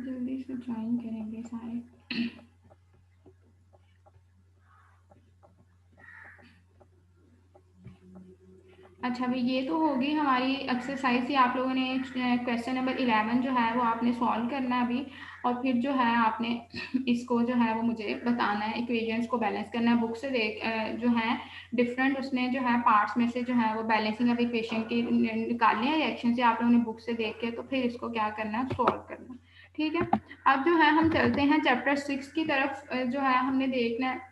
जल्दी से ज्वाइन करेंगे सारे। अच्छा भाई, ये तो होगी हमारी एक्सरसाइज। ही आप लोगों ने क्वेश्चन नंबर 11 जो है वो आपने सॉल्व करना है अभी, और फिर जो है आपने इसको जो है वो मुझे बताना है, इक्वेशंस को बैलेंस करना है। बुक से देख जो है डिफरेंट उसने जो है पार्ट्स में से जो है वो बैलेंसिंग ऑफ इक्वेशन के निकालने हैं रिएक्शन से आप लोगों ने बुक से देख के, तो फिर इसको क्या करना है, सॉल्व करना। ठीक है, अब जो है हम चलते हैं चैप्टर 6 की तरफ। जो है हमने देखना है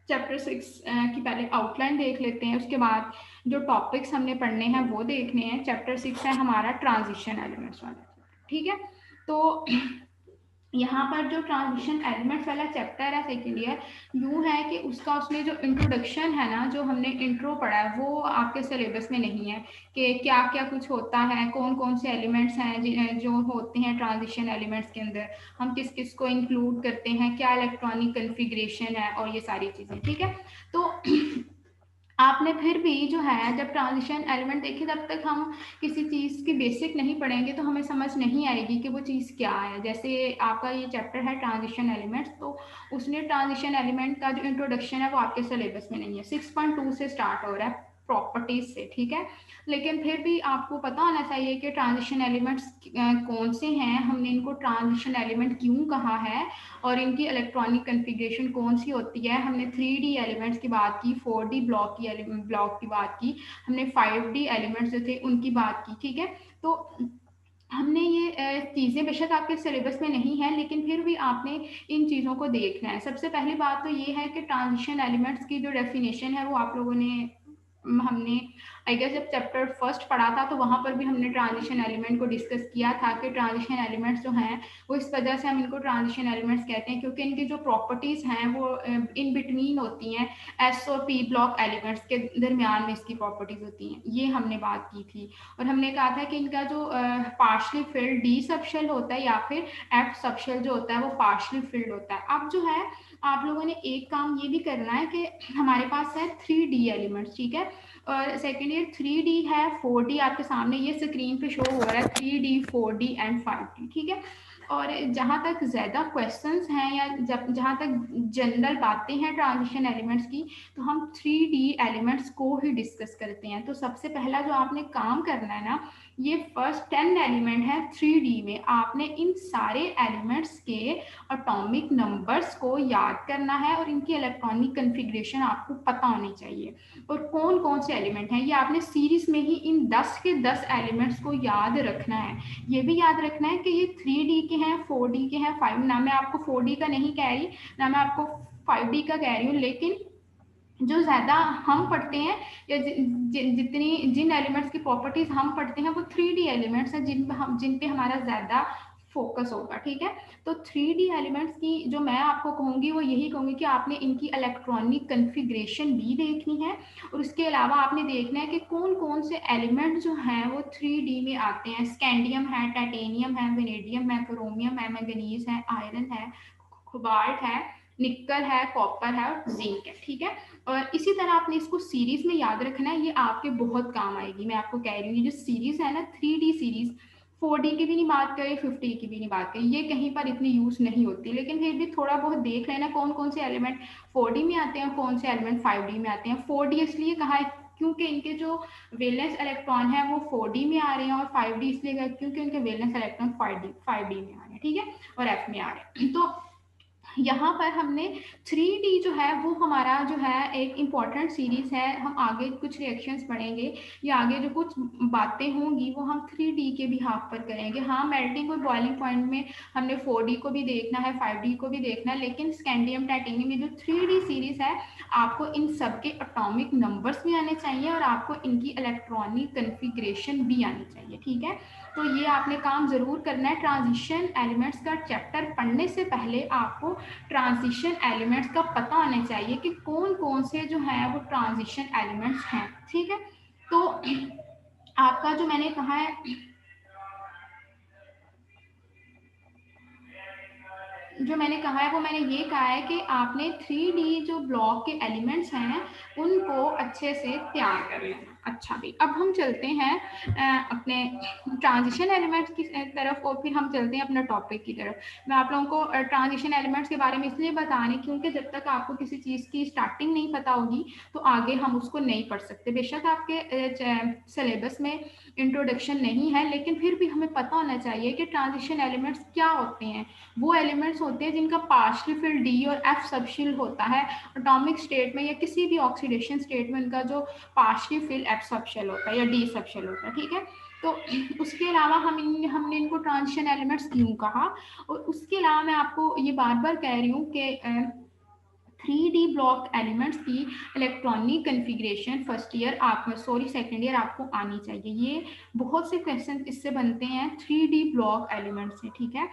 चैप्टर 6 की पहले आउटलाइन देख लेते हैं, उसके बाद जो टॉपिक्स हमने पढ़ने हैं वो देखने हैं। चैप्टर 6 है हमारा ट्रांजिशन एलिमेंट्स वाला। ठीक है, तो यहाँ पर जो ट्रांजिशन एलिमेंट्स वाला चैप्टर है सेकेंड ईयर, यूँ है कि उसका उसमें जो इंट्रोडक्शन है ना, जो हमने इंट्रो पढ़ा है वो आपके सिलेबस में नहीं है कि क्या क्या कुछ होता है, कौन कौन से एलिमेंट्स हैं जो होते हैं ट्रांजिशन एलिमेंट्स के अंदर, हम किस किस को इंक्लूड करते हैं, क्या इलेक्ट्रॉनिक कन्फिग्रेशन है और ये सारी चीज़ें। ठीक है, तो आपने फिर भी जो है जब ट्रांजिशन एलिमेंट देखे, तब तक हम किसी चीज़ की बेसिक नहीं पढ़ेंगे तो हमें समझ नहीं आएगी कि वो चीज़ क्या है। जैसे आपका ये चैप्टर है ट्रांजिशन एलिमेंट्स, तो उसने ट्रांजिशन एलिमेंट का जो इंट्रोडक्शन है वो आपके सिलेबस में नहीं है। 6.2 से स्टार्ट हो रहा है, प्रॉपर्टीज से। ठीक है, लेकिन फिर भी आपको पता होना चाहिए कि ट्रांजिशन एलिमेंट्स कौन से हैं, हमने इनको ट्रांजिशन एलिमेंट क्यों कहा है, और इनकी इलेक्ट्रॉनिक कन्फिग्रेशन कौन सी होती है। हमने 3D एलिमेंट्स की बात की, 4D ब्लॉक की बात की, हमने 5D एलिमेंट्स जो थे उनकी बात की। ठीक है, तो हमने ये चीज़ें बेशक आपके सिलेबस में नहीं है, लेकिन फिर भी आपने इन चीज़ों को देखना है। सबसे पहली बात तो ये है कि ट्रांजिशन एलिमेंट्स की जो डेफिनेशन है वो आप लोगों ने हमने आई गेस जब चैप्टर फर्स्ट पढ़ा था तो वहाँ पर भी हमने ट्रांजिशन एलिमेंट को डिस्कस किया था कि ट्रांजिशन एलिमेंट्स जो हैं वो इस वजह से हम इनको ट्रांजिशन एलिमेंट्स कहते हैं क्योंकि इनकी जो प्रॉपर्टीज़ हैं वो इन बिटवीन होती हैं। एस और पी ब्लॉक एलिमेंट्स के दरमियान में इसकी प्रॉपर्टीज़ होती हैं, ये हमने बात की थी। और हमने कहा था कि इनका जो पार्शली फिल्ड डी सबशेल होता है या फिर एफ सबशेल जो होता है वो पार्शली फिल्ड होता है। अब जो है आप लोगों ने एक काम ये भी करना है कि हमारे पास है 3D एलिमेंट्स। ठीक है, और सेकेंड ईयर 3D है, 4D आपके सामने ये स्क्रीन पे शो हो रहा है, 3D 4D एंड 5D। ठीक है, और जहाँ तक ज़्यादा क्वेश्चंस हैं या जहाँ तक जनरल बातें हैं ट्रांजिशन एलिमेंट्स की, तो हम 3D एलिमेंट्स को ही डिस्कस करते हैं। तो सबसे पहला जो आपने काम करना है ना, ये फर्स्ट 10 एलिमेंट है 3D में, आपने इन सारे एलिमेंट्स के एटॉमिक नंबर्स को याद करना है और इनकी इलेक्ट्रॉनिक कन्फिग्रेशन आपको पता होनी चाहिए। और कौन कौन से एलिमेंट हैं ये आपने सीरीज में ही इन 10 के 10 एलिमेंट्स को याद रखना है। ये भी याद रखना है कि ये 3D के हैं, 4D के हैं, 5, ना मैं आपको 4D का नहीं कह रही, ना मैं आपको 5D का कह रही हूँ, लेकिन जो ज़्यादा हम पढ़ते हैं या जितनी जिन एलिमेंट्स की प्रॉपर्टीज हम पढ़ते हैं वो 3D एलिमेंट्स हैं जिन पे हमारा ज़्यादा फोकस होगा। ठीक है, तो 3D एलिमेंट्स की जो मैं आपको कहूँगी वो यही कहूँगी कि आपने इनकी इलेक्ट्रॉनिक कन्फिग्रेशन भी देखनी है, और उसके अलावा आपने देखना है कि कौन कौन से एलिमेंट जो हैं वो 3D में आते हैं। स्कैंडियम है, टाइटेनियम है, वेनेडियम है, क्रोमियम है, मैंगनीज है, आयरन है, कोबाल्ट है, निकल है, कॉपर है और जिंक है। ठीक है, और इसी तरह आपने इसको सीरीज में याद रखना है, ये आपके बहुत काम आएगी। मैं आपको कह रही हूँ ये जो सीरीज है ना 3D सीरीज, 4D की भी नहीं बात करें, 50 की भी नहीं बात करें, ये कहीं पर इतनी यूज नहीं होती, लेकिन फिर भी थोड़ा बहुत देख लेना कौन कौन से एलिमेंट 4D में आते हैं, कौन से एलिमेंट 5D में आते हैं। 4D इसलिए कहा है क्योंकि इनके जो वैलेंस इलेक्ट्रॉन है वो 4D में आ रहे हैं, और 5D इसलिए क्योंकि उनके वैलेंस इलेक्ट्रॉन 5D में आ रहे हैं। ठीक है, और F में आ रहे हैं। तो यहाँ पर हमने 3D जो है वो हमारा जो है एक इम्पॉर्टेंट सीरीज है। हम आगे कुछ रिएक्शंस पढ़ेंगे या आगे जो कुछ बातें होंगी वो हम 3D के भी हाफ पर करेंगे। हाँ, मेल्टिंग और बॉइलिंग पॉइंट में हमने 4D को भी देखना है, 5D को भी देखना है, लेकिन स्कैंडियम टाइटेनियम में जो 3D सीरीज है आपको इन सब के एटॉमिक नंबर्स भी आने चाहिए और आपको इनकी इलेक्ट्रॉनिक कन्फिग्रेशन भी आनी चाहिए। ठीक है, तो ये आपने काम ज़रूर करना है। ट्रांजिशन एलिमेंट्स का चैप्टर पढ़ने से पहले आपको ट्रांजिशन एलिमेंट्स का पता होना चाहिए कि कौन कौन से जो है वो ट्रांजिशन एलिमेंट्स हैं। ठीक है, तो आपका जो मैंने कहा है वो मैंने ये कहा है कि आपने 3D जो ब्लॉक के एलिमेंट्स हैं उनको अच्छे से तैयार कर लेना। अच्छा भी, अब हम चलते हैं अपने ट्रांजिशन एलिमेंट्स की तरफ और फिर हम चलते हैं अपने टॉपिक की तरफ। मैं आप लोगों को ट्रांजिशन एलिमेंट्स के बारे में इसलिए बता रही हूँ क्योंकि जब तक आपको किसी चीज़ की स्टार्टिंग नहीं पता होगी तो आगे हम उसको नहीं पढ़ सकते। बेशक आपके सिलेबस में इंट्रोडक्शन नहीं है, लेकिन फिर भी हमें पता होना चाहिए कि ट्रांजिशन एलिमेंट्स क्या होते हैं। वो एलिमेंट्स होते हैं जिनका पार्शियल फील्ड डी और एफ सबशील होता है। एटॉमिक स्टेट में या किसी भी ऑक्सीडेशन स्टेट में उनका जो पार्शियल फील्ड एफ सबशेल होता है या डी सबशेल होता है, ठीक है। तो उसके अलावा हमने इनको ट्रांजिशन एलिमेंट्स क्यों कहा, और उसके अलावा मैं आपको ये बार बार कह रही हूँ कि 3D ब्लॉक एलिमेंट्स की इलेक्ट्रॉनिक कन्फिग्रेशन फर्स्ट ईयर आप सॉरी सेकेंड ईयर आपको आनी चाहिए। ये बहुत से क्वेश्चन इससे बनते हैं 3D ब्लॉक एलिमेंट्स से, ठीक है।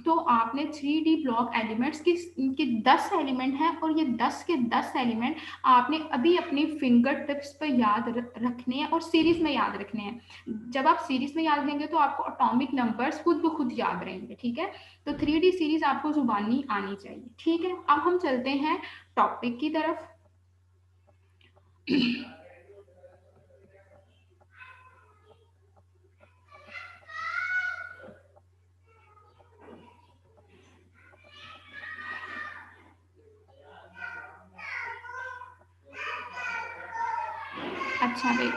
तो आपने 3D ब्लॉक एलिमेंट्स की 10 एलिमेंट हैं और ये 10 के 10 एलिमेंट आपने अभी अपनी फिंगर टिप्स पर याद रखने हैं और सीरीज में याद रखने हैं। जब आप सीरीज में याद रखेंगे तो आपको एटॉमिक नंबर्स खुद ब खुद याद रहेंगे, ठीक है। तो 3D सीरीज आपको जुबानी आनी चाहिए, ठीक है। अब हम चलते हैं टॉपिक की तरफ। अच्छा भाई,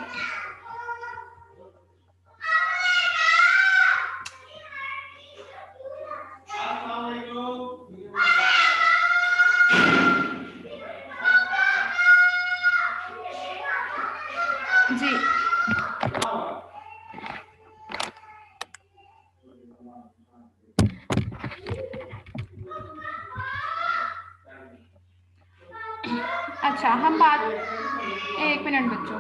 जी अच्छा, हम बात, एक मिनट बच्चों।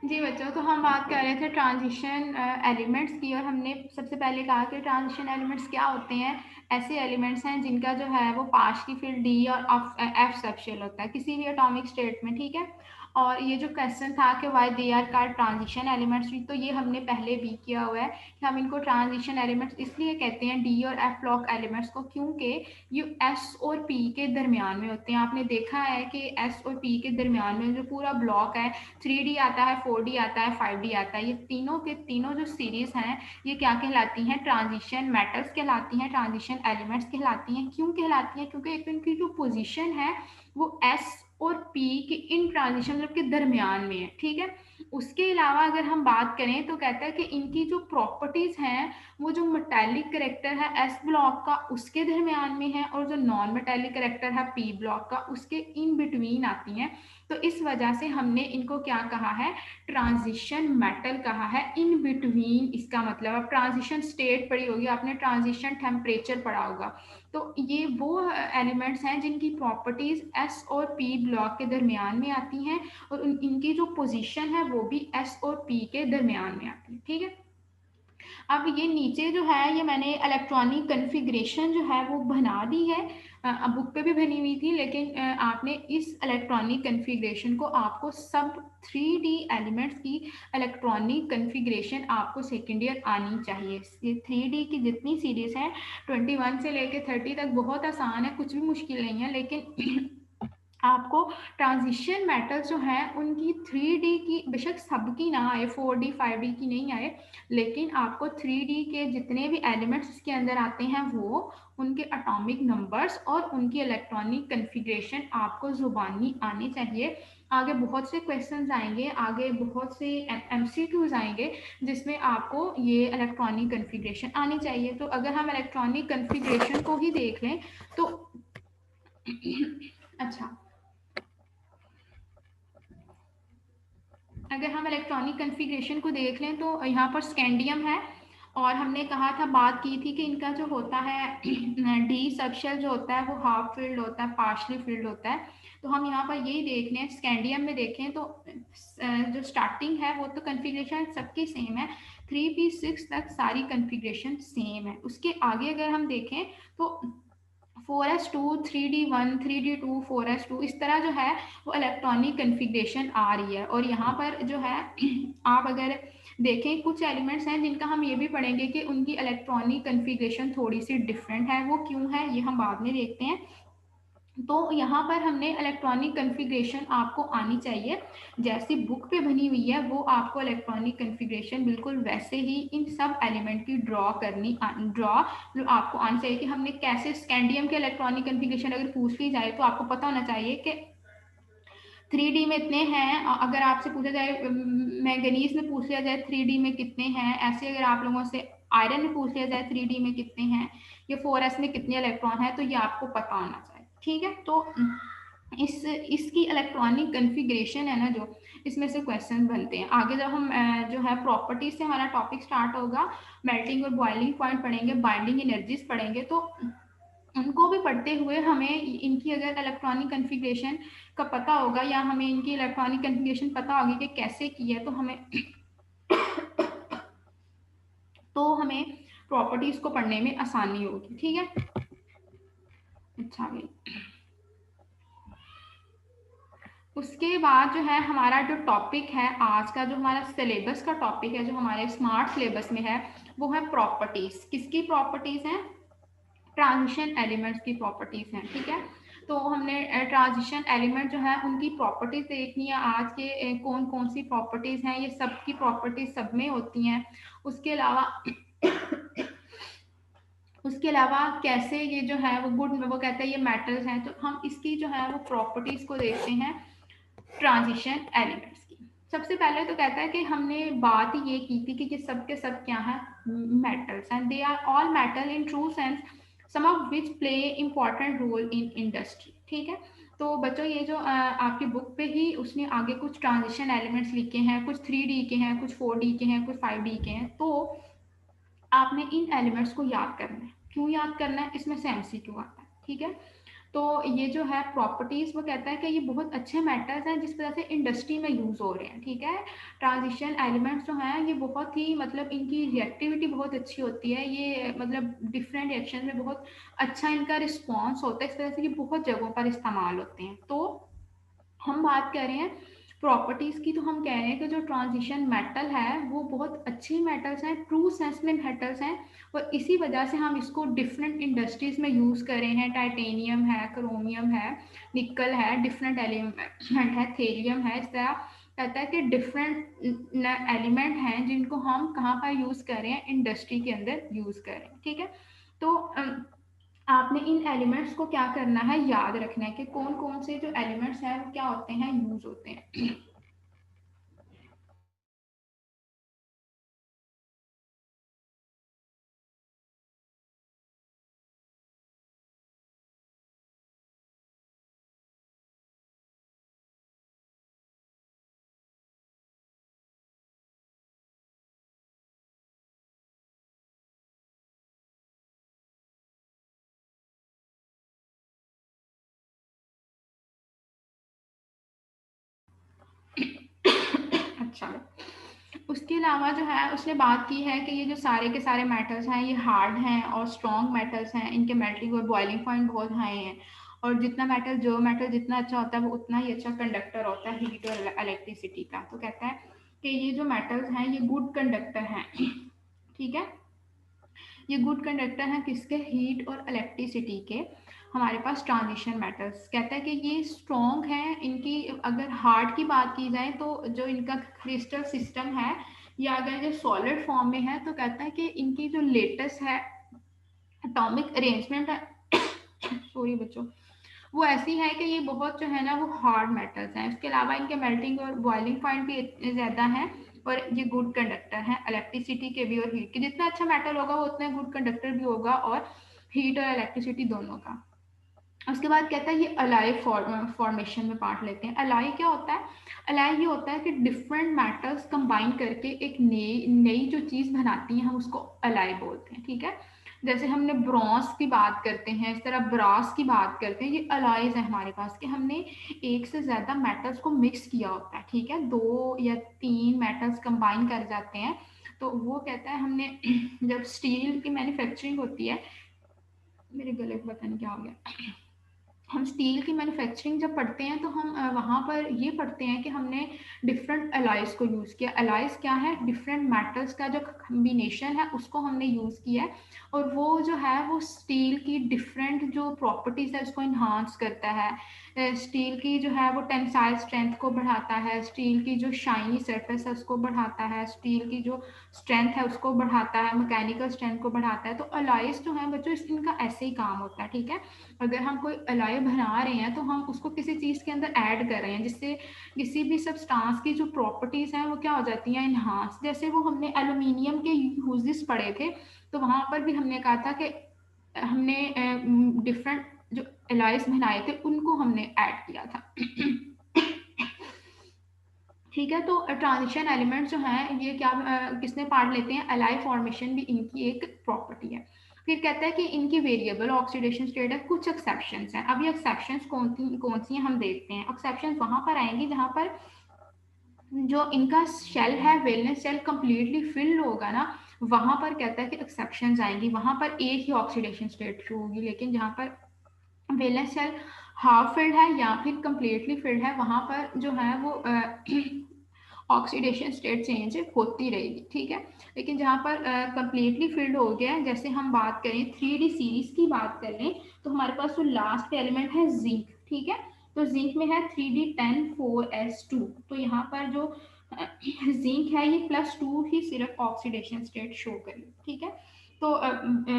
जी बच्चों, तो हम बात कर रहे थे ट्रांजिशन एलिमेंट्स की, और हमने सबसे पहले कहा कि ट्रांजिशन एलिमेंट्स क्या होते हैं। ऐसे एलिमेंट्स हैं जिनका जो है वो पार्शियल फील्ड डी और एफ सबशेल होता है किसी भी एटॉमिक स्टेट में, ठीक है। और ये जो क्वेश्चन था कि why they are called transition elements, तो ये हमने पहले भी किया हुआ है कि हम इनको ट्रांजिशन एलिमेंट्स इसलिए कहते हैं डी और एफ ब्लॉक एलिमेंट्स को, क्योंकि ये एस और पी के दरमियान में होते हैं। आपने देखा है कि एस और पी के दरमियान में जो पूरा ब्लॉक है, 3D आता है, 4D आता है, 5D आता है, ये तीनों के तीनों जो सीरीज हैं ये क्या कहलाती हैं, ट्रांजिशन मेटल्स कहलाती हैं, ट्रांजिशन एलिमेंट्स कहलाती हैं। क्यों कहलाती हैं, क्योंकि एक इनकी जो पोजीशन है वो एस और पी के इन ट्रांजिशन मतलब के दरमियान में है, ठीक है। उसके अलावा अगर हम बात करें तो कहता है कि इनकी जो प्रॉपर्टीज हैं वो जो मेटेलिक करेक्टर है एस ब्लॉक का उसके दरमियान में है, और जो नॉन मेटेलिक करेक्टर है पी ब्लॉक का उसके इन बिटवीन आती हैं। तो इस वजह से हमने इनको क्या कहा है, ट्रांजिशन मेटल कहा है, इन बिटवीन। इसका मतलब अब ट्रांजिशन स्टेट पढ़ी होगी आपने, ट्रांजिशन टेम्परेचर पढ़ा होगा। तो ये वो एलिमेंट्स हैं जिनकी प्रॉपर्टीज एस और पी ब्लॉक के दरमियान में आती हैं, और इनकी जो पोजीशन है वो भी एस और पी के दरमियान में आती है, ठीक है। अब ये नीचे जो है ये मैंने इलेक्ट्रॉनिक कन्फिग्रेशन जो है वो बना दी है, बुक पे भी बनी हुई थी, लेकिन आपने इस इलेक्ट्रॉनिक कन्फिग्रेशन को आपको सब 3D एलिमेंट्स की इलेक्ट्रॉनिक कन्फिग्रेशन आपको सेकेंड ईयर आनी चाहिए। ये 3D की जितनी सीरीज है 21 से लेकर 30 तक बहुत आसान है, कुछ भी मुश्किल नहीं है, लेकिन आपको ट्रांजिशन मेटल्स जो हैं उनकी 3D की बेशक सबकी ना आए, 4D 5D की नहीं आए, लेकिन आपको 3D के जितने भी एलिमेंट्स इसके अंदर आते हैं वो उनके एटॉमिक नंबर्स और उनकी इलेक्ट्रॉनिक कन्फिग्रेशन आपको जुबानी आनी चाहिए। आगे बहुत से क्वेश्चंस आएंगे, आगे बहुत से MCQs आएंगे जिसमें आपको ये इलेक्ट्रॉनिक कन्फिग्रेशन आनी चाहिए। तो अगर हम इलेक्ट्रॉनिक कन्फिग्रेशन को ही देख लें तो अच्छा, अगर हम इलेक्ट्रॉनिक कन्फिग्रेशन को देख लें तो यहाँ पर स्कैंडियम है, और हमने कहा था, बात की थी कि इनका जो होता है डी सबशेल जो होता है वो हाफ फील्ड होता है, पार्शली फील्ड होता है। तो हम यहाँ पर यही देख लें, स्कैंडियम में देखें तो जो स्टार्टिंग है वो तो कन्फिग्रेशन सबकी सेम है, 3p6 तक सारी कन्फिग्रेशन सेम है। उसके आगे अगर हम देखें तो 4s2, 3d1, 3d2, 4s2, इस तरह जो है वो इलेक्ट्रॉनिक कन्फिग्रेशन आ रही है। और यहाँ पर जो है आप अगर देखें कुछ एलिमेंट्स हैं जिनका हम ये भी पढ़ेंगे कि उनकी इलेक्ट्रॉनिक कन्फिग्रेशन थोड़ी सी डिफरेंट है, वो क्यों है ये हम बाद में देखते हैं। तो यहाँ पर हमने इलेक्ट्रॉनिक कन्फिग्रेशन आपको आनी चाहिए, जैसी बुक पे बनी हुई है वो आपको इलेक्ट्रॉनिक कन्फिग्रेशन बिल्कुल वैसे ही इन सब एलिमेंट की ड्रॉ आपको आनी चाहिए कि हमने कैसे स्कैंडियम के इलेक्ट्रॉनिक कन्फिग्रेशन अगर पूछ ली जाए तो आपको पता होना चाहिए कि 3D में इतने हैं। अगर आपसे पूछा जाए मैंगनीज में पूछ लिया जाए 3D में कितने हैं, ऐसे अगर आप लोगों से आयरन में पूछ लिया जाए 3D में कितने हैं, या 4s में कितने इलेक्ट्रॉन है, तो ये आपको पता होना चाहिए। ठीक है, तो इसकी इलेक्ट्रॉनिक कन्फिग्रेशन है ना जो, इसमें से क्वेश्चन बनते हैं। आगे जब हम जो है प्रॉपर्टीज से हमारा टॉपिक स्टार्ट होगा, मेल्टिंग और बॉइलिंग पॉइंट पढ़ेंगे, बाइंडिंग एनर्जीज पढ़ेंगे, तो उनको भी पढ़ते हुए हमें इनकी अगर इलेक्ट्रॉनिक कन्फिग्रेशन का पता होगा या हमें इनकी इलेक्ट्रॉनिक कन्फिग्रेशन पता होगी कि कैसे की है, तो हमें प्रॉपर्टीज को पढ़ने में आसानी होगी। ठीक है, अच्छा भाई, उसके बाद जो है हमारा जो टॉपिक है आज का, जो हमारा सिलेबस का टॉपिक है, जो हमारे स्मार्ट सिलेबस में है, वो है प्रॉपर्टीज। किसकी प्रॉपर्टीज हैं? ट्रांजिशन एलिमेंट्स की प्रॉपर्टीज हैं। ठीक है, तो हमने ट्रांजिशन एलिमेंट जो है उनकी प्रॉपर्टीज देखनी है आज के, कौन कौन सी प्रॉपर्टीज हैं, ये सब की प्रॉपर्टीज सब में होती हैं। उसके अलावा कैसे ये जो है वो गुड, वो कहते हैं ये मेटल्स हैं, तो हम इसकी जो है वो प्रॉपर्टीज को देखते हैं ट्रांजिशन एलिमेंट्स की। सबसे पहले तो कहता है कि हमने बात ये की थी कि ये सब के सब क्या है, मेटल्स हैं। They are all metal in true sense, some of which play important role in industry. ठीक है, तो बच्चों ये जो आपकी बुक पे ही उसने आगे कुछ ट्रांजिशन एलिमेंट्स लिखे हैं, कुछ 3D के हैं, कुछ 4D के हैं, कुछ 5D के हैं। तो आपने इन एलिमेंट्स को याद करना है। क्यों याद करना है? इसमें से MCQ आता है। ठीक है, तो ये जो है प्रॉपर्टीज, वो कहता है कि ये बहुत अच्छे मेटल्स हैं जिस तरह से इंडस्ट्री में यूज हो रहे हैं। ठीक है, ट्रांजिशन एलिमेंट्स जो हैं ये बहुत ही मतलब इनकी रिएक्टिविटी बहुत अच्छी होती है, ये मतलब डिफरेंट रिएक्शन में बहुत अच्छा इनका रिस्पॉन्स होता है, इस तरह से ये बहुत जगहों पर इस्तेमाल होते हैं। तो हम बात कर रहे हैं प्रॉपर्टीज की, तो हम कह रहे हैं कि जो ट्रांजिशन मेटल है वो बहुत अच्छी मेटल्स हैं, ट्रू सेंस में मेटल्स हैं, और इसी वजह से हम इसको डिफरेंट इंडस्ट्रीज में यूज कर रहे हैं। टाइटेनियम है, क्रोमियम है, निकल है, डिफरेंट एलिमेंट है, थेलियम है, इस तरह कहता है कि डिफरेंट एलिमेंट हैं जिनको हम कहाँ पर यूज कर रहे हैं, इंडस्ट्री के अंदर यूज कर रहे हैं। ठीक है, तो आपने इन एलिमेंट्स को क्या करना है, याद रखना है कि कौन कौन से जो एलिमेंट्स हैं वो क्या होते हैं, यूज होते हैं। अच्छा, उसके अलावा जो है उसने बात की है कि ये जो सारे के सारे मेटल्स हैं ये हार्ड हैं और स्ट्रॉन्ग मेटल्स हैं, इनके मेल्टिंग और बॉइलिंग पॉइंट बहुत हाई हैं, और जो मेटल जितना अच्छा होता है वो उतना ही अच्छा कंडक्टर होता है हीट और इलेक्ट्रिसिटी का। तो कहता है कि ये जो मेटल्स हैं ये गुड कंडक्टर हैं। ठीक है, ये गुड कंडक्टर हैं किसके, हीट और इलेक्ट्रिसिटी के। हमारे पास ट्रांजिशन मेटल्स कहता है कि ये स्ट्रॉन्ग हैं, इनकी अगर हार्ड की बात की जाए तो जो इनका क्रिस्टल सिस्टम है, या अगर ये सॉलिड फॉर्म में है तो कहता है कि इनकी जो लेटेस्ट है एटॉमिक अरेंजमेंट है सॉरी बच्चों, वो ऐसी है कि ये बहुत जो है ना वो हार्ड मेटल्स हैं। इसके अलावा इनके मेल्टिंग और बॉइलिंग पॉइंट भी इतने ज़्यादा हैं, और ये गुड कंडक्टर हैं इलेक्ट्रिसिटी के भी और हीट के। जितना अच्छा मेटल होगा वो उतना गुड कंडक्टर भी होगा, और हीट और इलेक्ट्रिसिटी दोनों का। उसके बाद कहता है ये अलाई फॉर्मेशन में पार्ट लेते हैं। अलाई क्या होता है? अलाई ये होता है कि डिफरेंट मेटल्स कंबाइन करके एक नई नई जो चीज़ बनाती हैं, हम उसको अलाई बोलते हैं। ठीक है, जैसे हमने ब्रॉन्ज की बात करते हैं, इस तरह ब्रास की बात करते हैं, ये अलाइज है हमारे पास कि हमने एक से ज़्यादा मेटल्स को मिक्स किया होता है। ठीक है, 2 या 3 मेटल्स कंबाइन कर जाते हैं, तो वो कहता है हमने जब स्टील की मैन्युफैक्चरिंग होती है मेरे गले को पता नहीं क्या हो गया। हम स्टील की मैन्युफैक्चरिंग जब पढ़ते हैं तो हम वहाँ पर ये पढ़ते हैं कि हमने डिफरेंट एलाइज को यूज़ किया। एलाइज क्या है? डिफरेंट मेटल्स का जो कम्बिनेशन है उसको हमने यूज़ किया है, और वो जो है वो स्टील की डिफरेंट जो प्रॉपर्टीज़ है उसको इन्हांस करता है। स्टील की जो है वो टेंसाइल स्ट्रेंथ को बढ़ाता है, स्टील की जो शाइनी सरफेस है उसको बढ़ाता है, स्टील की जो स्ट्रेंथ है उसको बढ़ाता है, मैकेनिकल स्ट्रेंथ को बढ़ाता है। तो एलाइज जो है बच्चों इनका ऐसे ही काम होता है, ठीक है। अगर हम कोई अलाय बना रहे हैं तो हम उसको किसी चीज़ के अंदर ऐड कर रहे हैं, जिससे किसी भी सब्सटेंस की जो प्रॉपर्टीज़ हैं वो क्या हो जाती हैं? इन्हांस। जैसे वो हमने एल्यूमिनियम के यूजेस पढ़े थे, तो वहाँ पर भी हमने कहा था कि हमने डिफरेंट जो एलाइज बनाए थे उनको हमने ऐड किया था। ठीक है, तो ट्रांजिशन एलिमेंट्स जो हैं ये क्या किसने पार्ट लेते हैं? एलाई फॉर्मेशन भी इनकी एक प्रॉपर्टी है। फिर कहता है कि इनकी वेरिएबल ऑक्सीडेशन स्टेट है, कुछ एक्सेप्शंस हैं। अब ये एक्सेप्शंस कौन सी हैं हम देखते हैं। एक्सेप्शंस वहां पर आएंगी जहां पर जो इनका शेल है, वैलेंस शेल कंप्लीटली फिल्ड होगा ना, वहां पर कहता है कि एक्सेप्शंस आएंगी, वहां पर एक ही ऑक्सीडेशन स्टेट शो होगी। लेकिन जहां पर वैलेंस शेल हाफ फिल्ड है या फिर कंप्लीटली फिल्ड है, वहां पर जो है वो ऑक्सीडेशन स्टेट चेंज होती रहेगी, ठीक है। लेकिन जहाँ पर कंप्लीटली फिल्ड हो गया है, जैसे हम बात करें 3D सीरीज की बात कर लें, तो हमारे पास जो लास्ट एलिमेंट है जिंक, ठीक है। तो जिंक में है 3D10 4s2। तो यहाँ पर जो जिंक है ये +2 ही सिर्फ ऑक्सीडेशन स्टेट शो करेगी, ठीक है। तो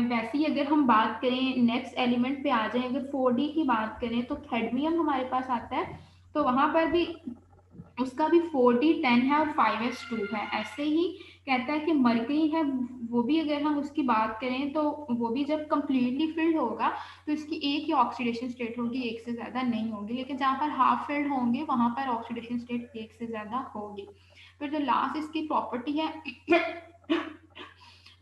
वैसे ही अगर हम बात करें नेक्स्ट एलिमेंट पे आ जाए, अगर 4D की बात करें तो कैडमियम हमारे पास आता है, तो वहां पर भी उसका भी 4D10 है और 5s2 है। ऐसे ही कहता है कि मरकरी है, वो भी अगर हम उसकी बात करें तो वो भी जब कंप्लीटली फिल्ड होगा तो इसकी एक ही ऑक्सीडेशन स्टेट होगी, एक से ज़्यादा नहीं होगी। लेकिन जहाँ पर हाफ फिल्ड होंगे वहाँ पर ऑक्सीडेशन स्टेट एक से ज़्यादा होगी। फिर जो लास्ट इसकी प्रॉपर्टी है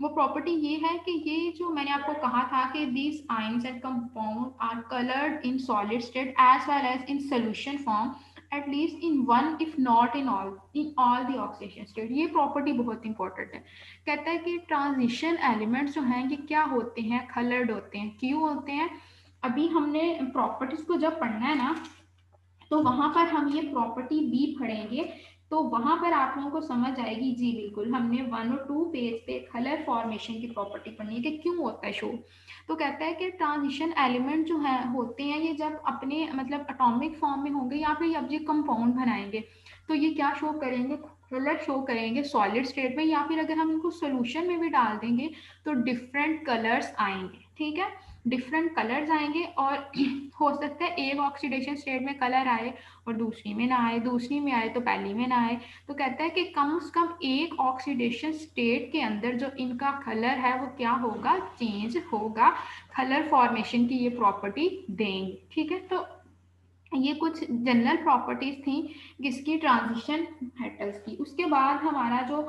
वो प्रॉपर्टी ये है कि ये जो मैंने आपको कहा था कि these ions and compound are coloured in solid state as well as in solution form at least in one if not in all the oxidation state. ये प्रॉपर्टी बहुत इंपॉर्टेंट है। कहता है कि ट्रांजिशन एलिमेंट्स जो हैं ये क्या होते हैं? कलर्ड होते हैं। क्यों होते हैं? अभी हमने प्रॉपर्टीज को जब पढ़ना है ना, तो वहां पर हम ये प्रॉपर्टी बी पढ़ेंगे, तो वहां पर आप लोगों को समझ आएगी। जी बिल्कुल, हमने 1 और 2 पेज पे कलर फॉर्मेशन की प्रॉपर्टी पढ़नी है कि क्यों होता है शो। तो कहता है कि ट्रांजिशन एलिमेंट जो है होते हैं ये जब अपने मतलब एटॉमिक फॉर्म में होंगे या फिर जब ये कंपाउंड बनाएंगे, तो ये क्या शो करेंगे? कलर शो करेंगे सॉलिड स्टेट में, या फिर अगर हम इनको सोल्यूशन में भी डाल देंगे तो डिफरेंट कलर्स आएंगे, ठीक है। डिफरेंट कलर्स आएंगे, और हो सकता है एक ऑक्सीडेशन स्टेट में कलर आए और दूसरी में ना आए, दूसरी में आए तो पहली में ना आए। तो कहता है कि कम से कम एक ऑक्सीडेशन स्टेट के अंदर जो इनका कलर है वो क्या होगा? चेंज होगा। कलर फॉर्मेशन की ये प्रॉपर्टी देंगे, ठीक है। तो ये कुछ जनरल प्रॉपर्टीज थी किसकी? ट्रांजिशन मेटल्स की। उसके बाद हमारा जो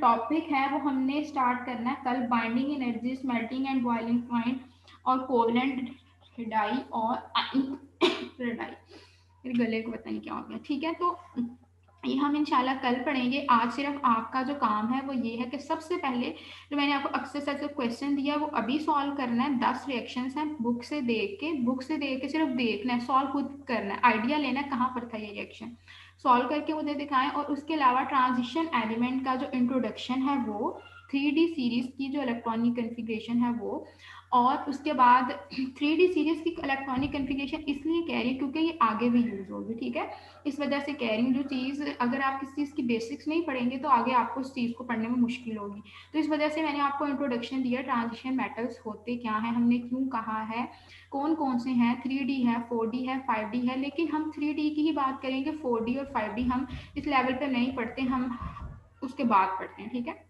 टॉपिक है वो हमने स्टार्ट करना है कल, binding energies, melting and boiling point, और कोवलेंट रेडाई और रेडाई। फिर गले को पता नहीं क्या हो गया, ठीक है। तो ये हम इंशाल्लाह कल पढ़ेंगे। आज सिर्फ आपका जो काम है वो ये है कि सबसे पहले जो मैंने आपको एक्सरसाइज का क्वेश्चन दिया वो अभी सॉल्व करना है। 10 रिएक्शंस हैं, बुक से देख के सिर्फ देखना है, सॉल्व खुद करना है, आइडिया लेना है कहाँ पर था ये रिएक्शन, सॉल्व करके मुझे दिखाएं। और उसके अलावा ट्रांजिशन एलिमेंट का जो इंट्रोडक्शन है वो, 3D सीरीज की जो इलेक्ट्रॉनिक कन्फिग्रेशन है वो, और उसके बाद 3D सीरीज की इलेक्ट्रॉनिक कन्फिग्रेशन इसलिए कह रही हूँ क्योंकि ये आगे भी यूज होगी, ठीक है। इस वजह से कह रही हूँ, जो चीज़ अगर आप किसी चीज़ की बेसिक्स नहीं पढ़ेंगे तो आगे आपको उस चीज़ को पढ़ने में मुश्किल होगी। तो इस वजह से मैंने आपको इंट्रोडक्शन दिया, ट्रांजिशन मेटल्स होते क्या हैं, हमने क्यों कहा है, कौन कौन से हैं, 3D है, 4D है, 5D है। लेकिन हम 3D की ही बात करेंगे, 4D और 5D हम इस लेवल पर नहीं पढ़ते, हम उसके बाद पढ़ते हैं, ठीक है,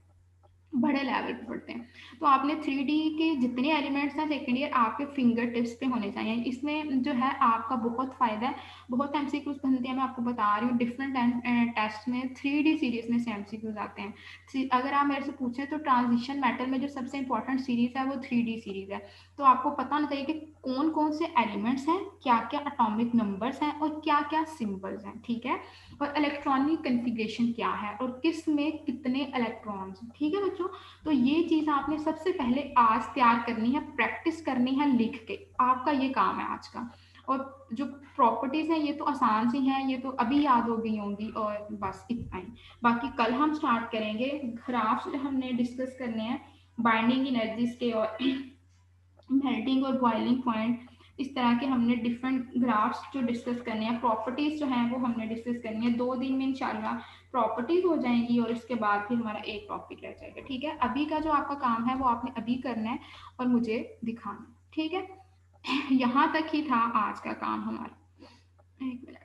बड़े लेवल पे पढ़ते हैं। तो आपने 3D के जितने एलिमेंट्स हैं सेकेंड ईयर आपके फिंगर टिप्स पे होने चाहिए। इसमें जो है आपका बहुत फायदा है, बहुत एमसीक्यूज बनते हैं, मैं आपको बता रही हूँ। डिफरेंट टेस्ट में 3D सीरीज में से एमसीक्यूज आते हैं। अगर आप मेरे से पूछें तो ट्रांजिशन मेटल में जो सबसे इंपॉर्टेंट सीरीज है वो 3D सीरीज है। तो आपको पता होना चाहिए कि कौन कौन से एलिमेंट्स हैं, क्या क्या एटॉमिक नंबर्स हैं और क्या क्या सिंबल्स हैं, ठीक है। और इलेक्ट्रॉनिक कन्फिग्रेशन क्या है और किस में कितने इलेक्ट्रॉन्स हैं, ठीक है बच्चों। तो ये चीज़ आपने सबसे पहले आज तैयार करनी है, प्रैक्टिस करनी है लिख के, आपका ये काम है आज का। और जो प्रॉपर्टीज हैं ये तो आसान सी हैं, ये तो अभी याद हो गई होंगी, और बस इतना ही। बाकी कल हम स्टार्ट करेंगे ग्राफ्स हमने डिस्कस करने हैं, बाइंडिंग एनर्जीज के और मेल्टिंग और बॉइलिंग पॉइंट, इस तरह के हमने डिफरेंट ग्राफ्स जो डिस्कस करने हैं, प्रॉपर्टीज जो हैं वो हमने डिस्कस करनी है। 2 दिन में इंशाल्लाह प्रॉपर्टीज हो जाएंगी और इसके बाद फिर हमारा एक टॉपिक रह जाएगा, ठीक है। अभी का जो आपका काम है वो आपने अभी करना है और मुझे दिखाना, ठीक है। यहाँ तक ही था आज का काम हमारा। एक मिनट।